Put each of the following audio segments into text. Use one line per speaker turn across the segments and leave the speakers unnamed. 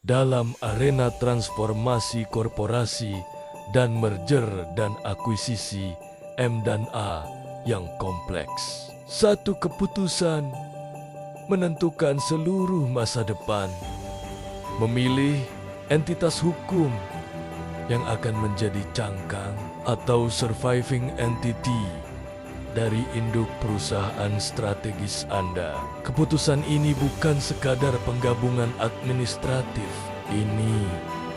dalam arena transformasi korporasi dan merger dan akuisisi M&A yang kompleks. Satu keputusan menentukan seluruh masa depan. Memilih entitas hukum yang akan menjadi cangkang atau surviving entity dari induk perusahaan strategis Anda. Keputusan ini bukan sekadar penggabungan administratif. Ini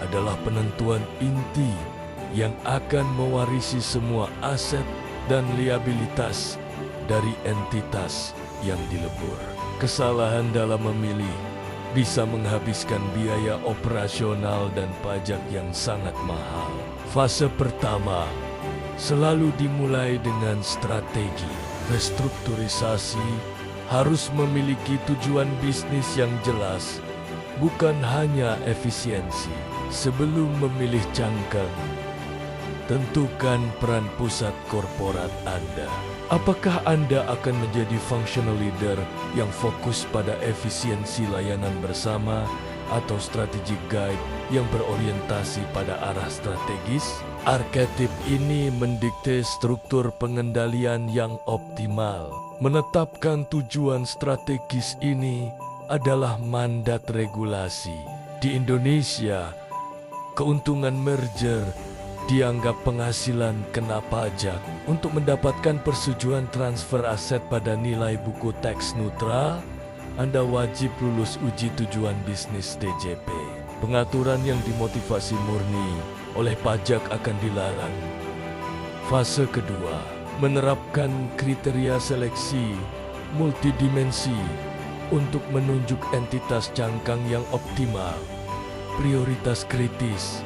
adalah penentuan inti yang akan mewarisi semua aset dan liabilitas dari entitas yang dilebur. Kesalahan dalam memilih bisa menghabiskan biaya operasional dan pajak yang sangat mahal. Fase pertama selalu dimulai dengan strategi. Restrukturisasi harus memiliki tujuan bisnis yang jelas, bukan hanya efisiensi. Sebelum memilih cangkang, tentukan peran pusat korporat Anda. Apakah Anda akan menjadi functional leader yang fokus pada efisiensi layanan bersama atau strategic guide yang berorientasi pada arah strategis? Arketip ini mendikte struktur pengendalian yang optimal. Menetapkan tujuan strategis ini adalah mandat regulasi. Di Indonesia, keuntungan merger dianggap penghasilan kena pajak. Untuk mendapatkan persetujuan transfer aset pada nilai buku teks neutral, Anda wajib lulus uji tujuan bisnis DJP. Pengaturan yang dimotivasi murni oleh pajak akan dilarang. Fase kedua, menerapkan kriteria seleksi multidimensi untuk menunjuk entitas cangkang yang optimal. Prioritas kritis,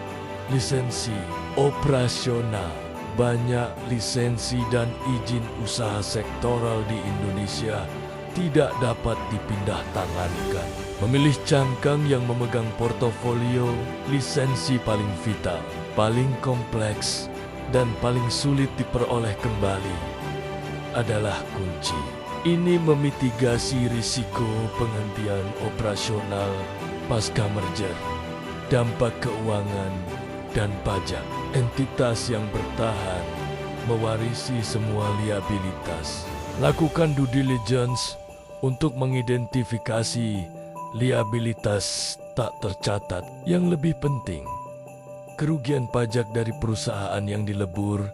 lisensi operasional. Banyak lisensi dan izin usaha sektoral di Indonesia tidak dapat dipindah tangankan. Memilih cangkang yang memegang portofolio lisensi paling vital, paling kompleks, dan paling sulit diperoleh kembali adalah kunci. Ini memitigasi risiko penghentian operasional pasca merger, dampak keuangan, dan pajak. Entitas yang bertahan mewarisi semua liabilitas. Lakukan due diligence untuk mengidentifikasi liabilitas tak tercatat. Yang lebih penting, kerugian pajak dari perusahaan yang dilebur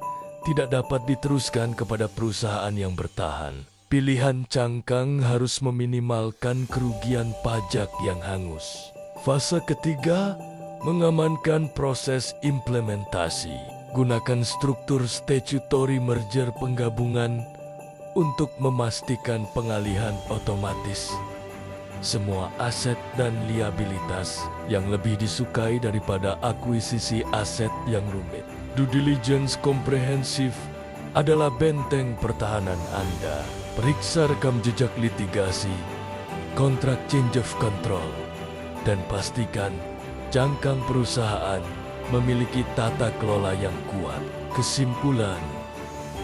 tidak dapat diteruskan kepada perusahaan yang bertahan. Pilihan cangkang harus meminimalkan kerugian pajak yang hangus. Fase ketiga, mengamankan proses implementasi. Gunakan struktur statutory merger penggabungan untuk memastikan pengalihan otomatis semua aset dan liabilitas yang lebih disukai daripada akuisisi aset yang rumit. Due diligence komprehensif adalah benteng pertahanan Anda. Periksa rekam jejak litigasi, kontrak change of control, dan pastikan cangkang perusahaan memiliki tata kelola yang kuat. Kesimpulan,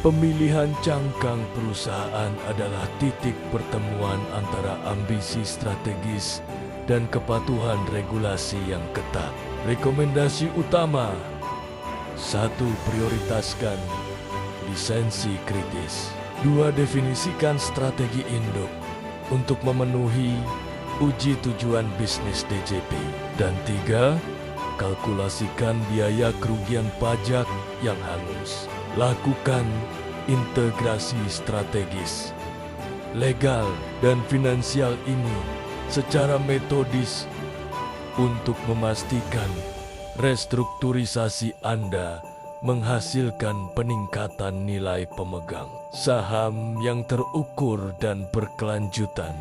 pemilihan cangkang perusahaan adalah titik pertemuan antara ambisi strategis dan kepatuhan regulasi yang ketat. Rekomendasi utama: 1. Prioritaskan lisensi kritis. 2. Definisikan strategi induk untuk memenuhi uji tujuan bisnis DJP. Dan 3. Kalkulasikan biaya kerugian pajak yang hangus. Lakukan integrasi strategis, legal, dan finansial ini secara metodis untuk memastikan restrukturisasi Anda menghasilkan peningkatan nilai pemegang saham yang terukur dan berkelanjutan.